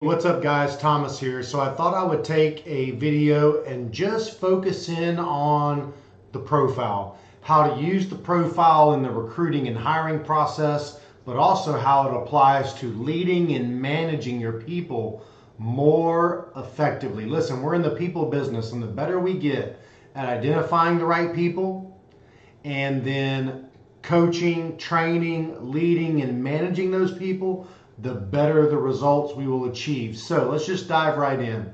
What's up guys, Thomas here. So I thought I would take a video and just focus in on the profile, how to use the profile in the recruiting and hiring process, but also how it applies to leading and managing your people more effectively. Listen, we're in the people business, and the better we get at identifying the right people and then coaching, training, leading, and managing those people, the better the results we will achieve. So let's just dive right in.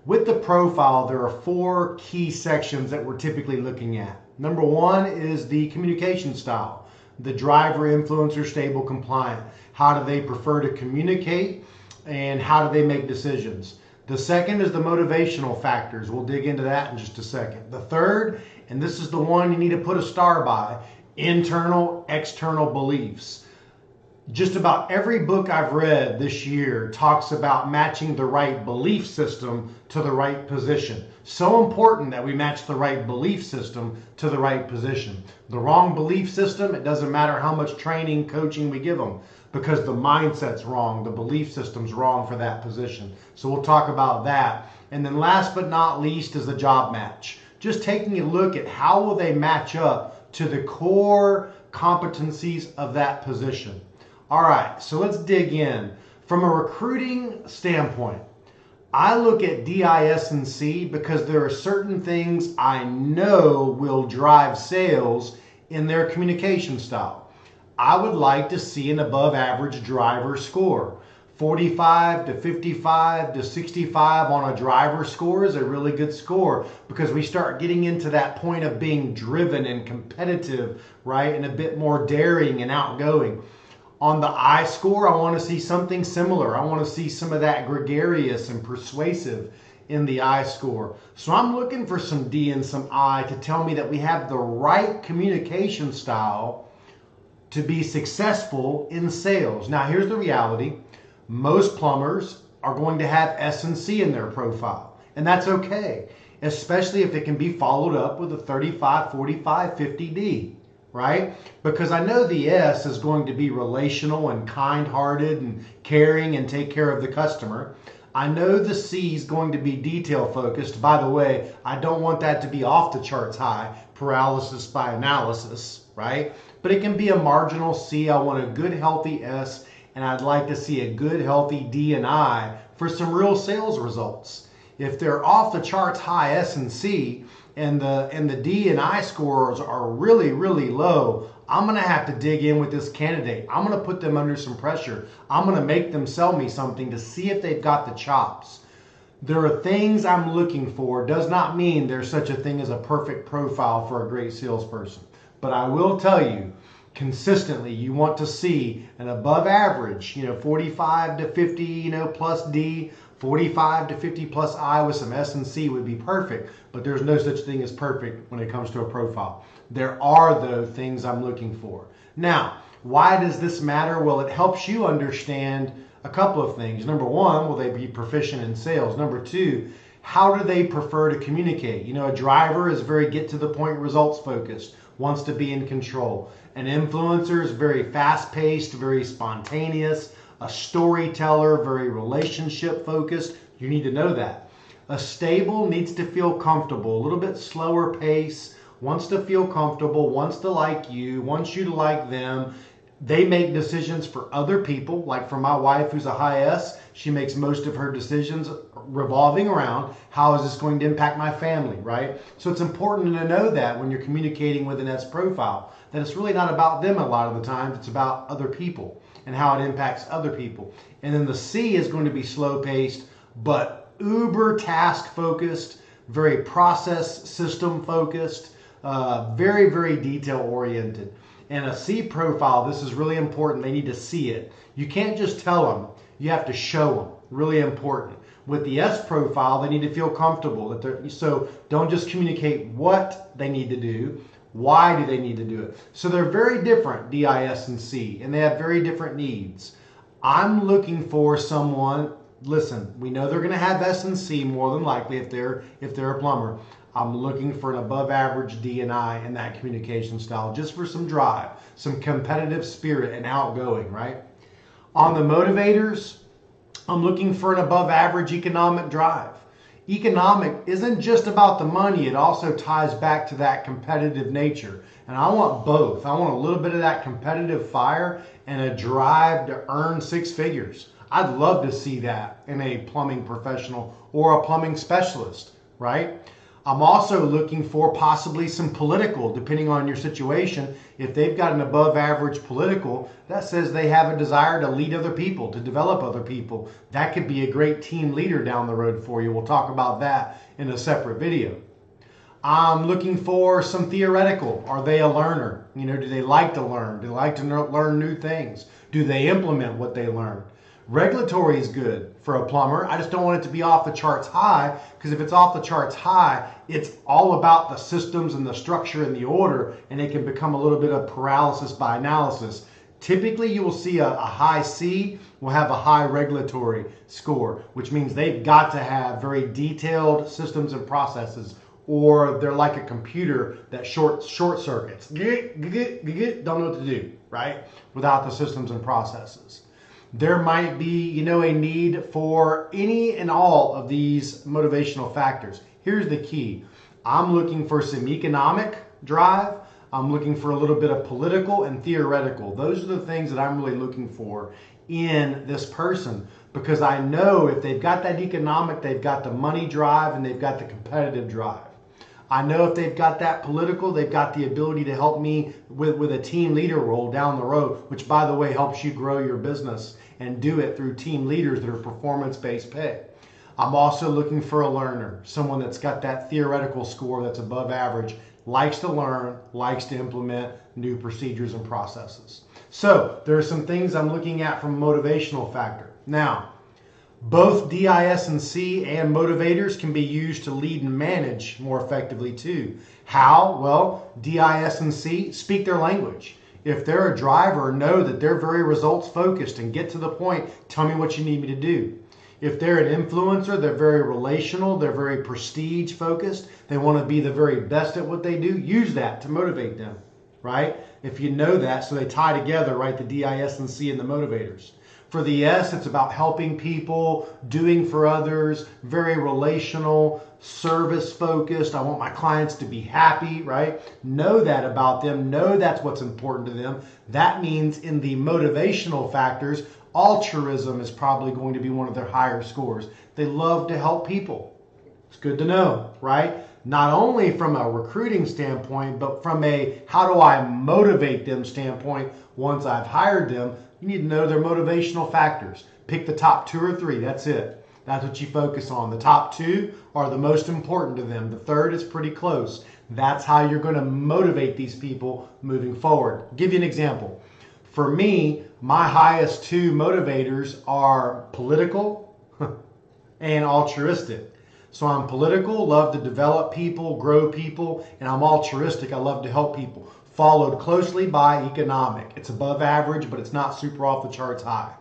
With the profile, there are four key sections that we're typically looking at. Number one is the communication style, the driver, influencer, stable, compliant. How do they prefer to communicate and how do they make decisions? The second is the motivational factors. We'll dig into that in just a second. The third, and this is the one you need to put a star by, internal, external beliefs. Just about every book I've read this year talks about matching the right belief system to the right position. So important that we match the right belief system to the right position. The wrong belief system, it doesn't matter how much training, coaching we give them, because the mindset's wrong, the belief system's wrong for that position. So we'll talk about that. And then last but not least is the job match. Just taking a look at how will they match up to the core competencies of that position. All right, so let's dig in. From a recruiting standpoint, I look at DIS&C because there are certain things I know will drive sales in their communication style. I would like to see an above average driver score. 45 to 55 to 65 on a driver score is a really good score because we start getting into that point of being driven and competitive, right? And a bit more daring and outgoing. On the I score, I want to see something similar. I want to see some of that gregarious and persuasive in the I score. So I'm looking for some D and some I to tell me that we have the right communication style to be successful in sales. Now, here's the reality. Most plumbers are going to have S and C in their profile, and that's okay, especially if it can be followed up with a 35, 45, 50 D. Right? Because I know the S is going to be relational and kind-hearted and caring and take care of the customer. I know the C is going to be detail-focused. By the way, I don't want that to be off the charts high, paralysis by analysis, right? But it can be a marginal C. I want a good, healthy S, and I'd like to see a good, healthy D and I for some real sales results. If they're off the charts high S and C, and the D and I scores are really, really low, I'm going to have to dig in with this candidate. I'm going to put them under some pressure. I'm going to make them sell me something to see if they've got the chops. There are things I'm looking for. Does not mean there's such a thing as a perfect profile for a great salesperson. But I will tell you, consistently, you want to see an above average, 45 to 50, plus D, 45 to 50 plus I with some S and C would be perfect, but there's no such thing as perfect when it comes to a profile. There are, though, things I'm looking for. Now, why does this matter? Well, it helps you understand a couple of things. Number one, will they be proficient in sales? Number two, how do they prefer to communicate? A driver is very get to the point, results focused, wants to be in control. An influencer is very fast paced, very spontaneous. A storyteller, very relationship focused. You need to know that. A stable needs to feel comfortable, a little bit slower pace, wants to feel comfortable, wants to like you, wants you to like them. They make decisions for other people. Like for my wife, who's a high S, she makes most of her decisions revolving around how is this going to impact my family, right? So it's important to know that when you're communicating with an S profile, that it's really not about them a lot of the times, it's about other people and how it impacts other people. And then the C is going to be slow paced, but uber task focused, very process system focused, very, very detail oriented. And a C profile, this is really important. They need to see it. You can't just tell them. You have to show them. Really important. With the S profile, they need to feel comfortable. So don't just communicate what they need to do. Why do they need to do it? So they're very different, DIS and C, and they have very different needs. I'm looking for someone, listen, we know they're going to have S and C more than likely if they're a plumber. I'm looking for an above average D and I in that communication style, just for some drive, some competitive spirit and outgoing, right? On the motivators, I'm looking for an above average economic drive. Economic isn't just about the money, it also ties back to that competitive nature. And I want both. I want a little bit of that competitive fire and a drive to earn six figures. I'd love to see that in a plumbing professional or a plumbing specialist, right? I'm also looking for possibly some political, depending on your situation. If they've got an above average political, that says they have a desire to lead other people, to develop other people. That could be a great team leader down the road for you. We'll talk about that in a separate video. I'm looking for some theoretical. Are they a learner? Do they like to learn? Do they like to learn new things? Do they implement what they learn? Regulatory is good for a plumber. I just don't want it to be off the charts high, because if it's off the charts high, it's all about the systems and the structure and the order, and it can become a little bit of paralysis by analysis. Typically, you will see a high C will have a high regulatory score, which means they've got to have very detailed systems and processes, or they're like a computer that short circuits. Don't know what to do, right? Without the systems and processes. There might be, a need for any and all of these motivational factors. Here's the key. I'm looking for some economic drive. I'm looking for a little bit of political and theoretical. Those are the things that I'm really looking for in this person, because I know if they've got that economic, they've got the money drive, and they've got the competitive drive. I know if they've got that political, they've got the ability to help me with a team leader role down the road, which, by the way, helps you grow your business and do it through team leaders that are performance-based pay. I'm also looking for a learner, someone that's got that theoretical score that's above average, likes to learn, likes to implement new procedures and processes. So there are some things I'm looking at from a motivational factor. Now, both DIS&C and motivators can be used to lead and manage more effectively too. How? Well, DIS&C, speak their language. If they're a driver, know that they're very results focused and get to the point. Tell me what you need me to do. If they're an influencer, they're very relational, they're very prestige focused. They want to be the very best at what they do. Use that to motivate them, right? If you know that, so they tie together, right, the DIS&C and the motivators. For the S, it's about helping people, doing for others, very relational, service focused. I want my clients to be happy, right? Know that about them. Know that's what's important to them. That means in the motivational factors, altruism is probably going to be one of their higher scores. They love to help people. It's good to know, right? Not only from a recruiting standpoint, but from a how do I motivate them standpoint once I've hired them. You need to know their motivational factors. Pick the top 2 or 3. That's it. That's what you focus on. The top 2 are the most important to them. The third is pretty close. That's how you're going to motivate these people moving forward. I'll give you an example. For me, my highest 2 motivators are political and altruistic. So I'm political, love to develop people, grow people, and I'm altruistic, I love to help people. Followed closely by economic. It's above average, but it's not super off the charts high.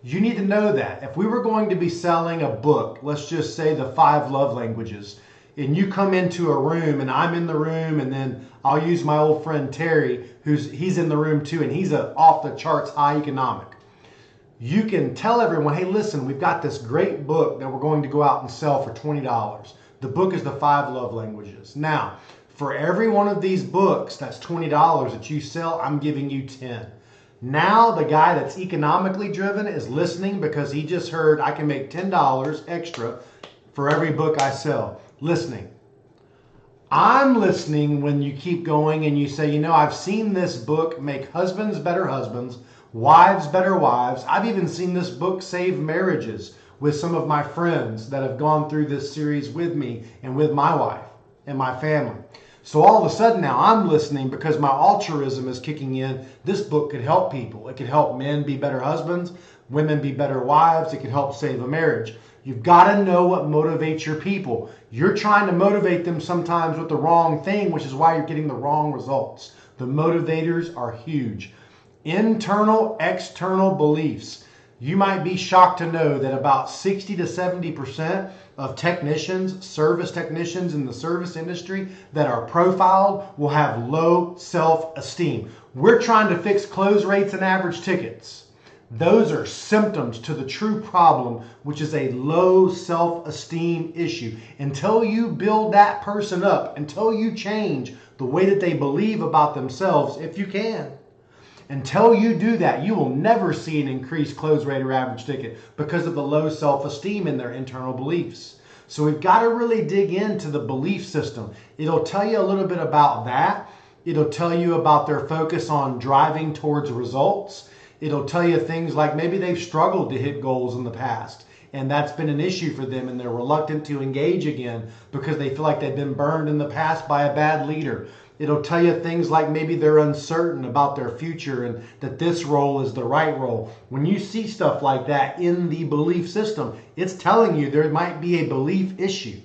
You need to know that. If we were going to be selling a book, let's just say the 5 love languages, and you come into a room and I'm in the room, and then I'll use my old friend Terry, he's in the room too, and he's a off the charts high economic. You can tell everyone, hey, listen, we've got this great book that we're going to go out and sell for $20. The book is the 5 love languages. Now, for every one of these books that's $20 that you sell, I'm giving you 10. Now the guy that's economically driven is listening because he just heard I can make $10 extra for every book I sell. Listening. I'm listening when you keep going and you say, I've seen this book make husbands better husbands, wives better wives. I've even seen this book save marriages with some of my friends that have gone through this series with me and with my wife and my family. So all of a sudden now I'm listening because my altruism is kicking in. This book could help people. It could help men be better husbands, women be better wives. It could help save a marriage. You've got to know what motivates your people. You're trying to motivate them sometimes with the wrong thing, which is why you're getting the wrong results. The motivators are huge. Internal, external beliefs. You might be shocked to know that about 60 to 70% of technicians, service technicians in the service industry that are profiled will have low self-esteem. We're trying to fix close rates and average tickets. Those are symptoms to the true problem, which is a low self-esteem issue. Until you build that person up, until you change the way that they believe about themselves, if you can, until you do that, you will never see an increased close rate or average ticket because of the low self-esteem in their internal beliefs. So we've got to really dig into the belief system. It'll tell you a little bit about that. It'll tell you about their focus on driving towards results. It'll tell you things like maybe they've struggled to hit goals in the past, and that's been an issue for them, and they're reluctant to engage again because they feel like they've been burned in the past by a bad leader. It'll tell you things like maybe they're uncertain about their future and that this role is the right role. When you see stuff like that in the belief system, it's telling you there might be a belief issue.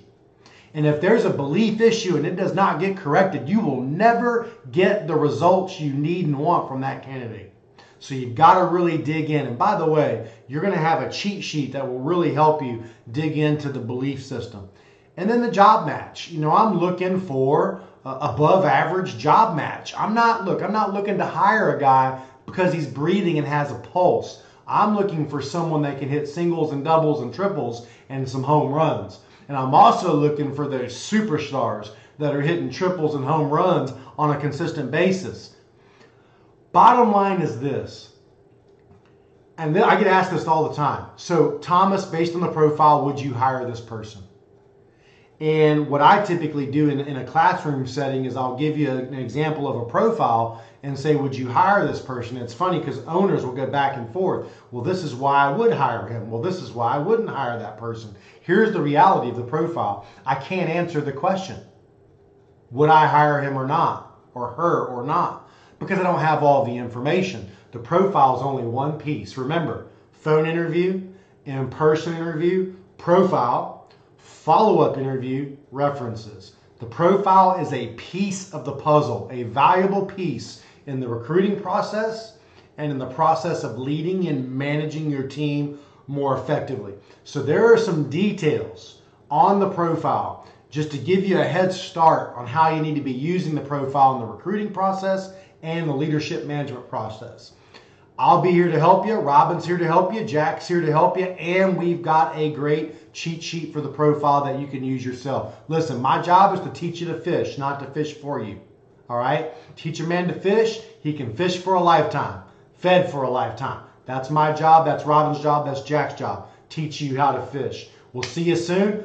And if there's a belief issue and it does not get corrected, you will never get the results you need and want from that candidate. So you've got to really dig in. And by the way, you're going to have a cheat sheet that will really help you dig into the belief system. And then the job match. I'm looking for above average job match. I'm not looking to hire a guy because he's breathing and has a pulse. I'm looking for someone that can hit singles and doubles and triples and some home runs. And I'm also looking for those superstars that are hitting triples and home runs on a consistent basis. Bottom line is this, and then I get asked this all the time. So, Thomas, based on the profile, would you hire this person? And what I typically do in a classroom setting is I'll give you an example of a profile and say, would you hire this person? It's funny because owners will go back and forth. Well, this is why I would hire him. Well, this is why I wouldn't hire that person. Here's the reality of the profile. I can't answer the question. Would I hire him or not? Or her or not? Because I don't have all the information. The profile is only one piece. Remember, phone interview, in-person interview, profile, follow-up interview, references. The profile is a piece of the puzzle, a valuable piece in the recruiting process and in the process of leading and managing your team more effectively. So there are some details on the profile just to give you a head start on how you need to be using the profile in the recruiting process and the leadership management process. I'll be here to help you. Robin's here to help you. Jack's here to help you. And we've got a great cheat sheet for the profile that you can use yourself. Listen, my job is to teach you to fish, not to fish for you. All right? Teach a man to fish. He can fish for a lifetime, fed for a lifetime. That's my job. That's Robin's job. That's Jack's job. Teach you how to fish. We'll see you soon.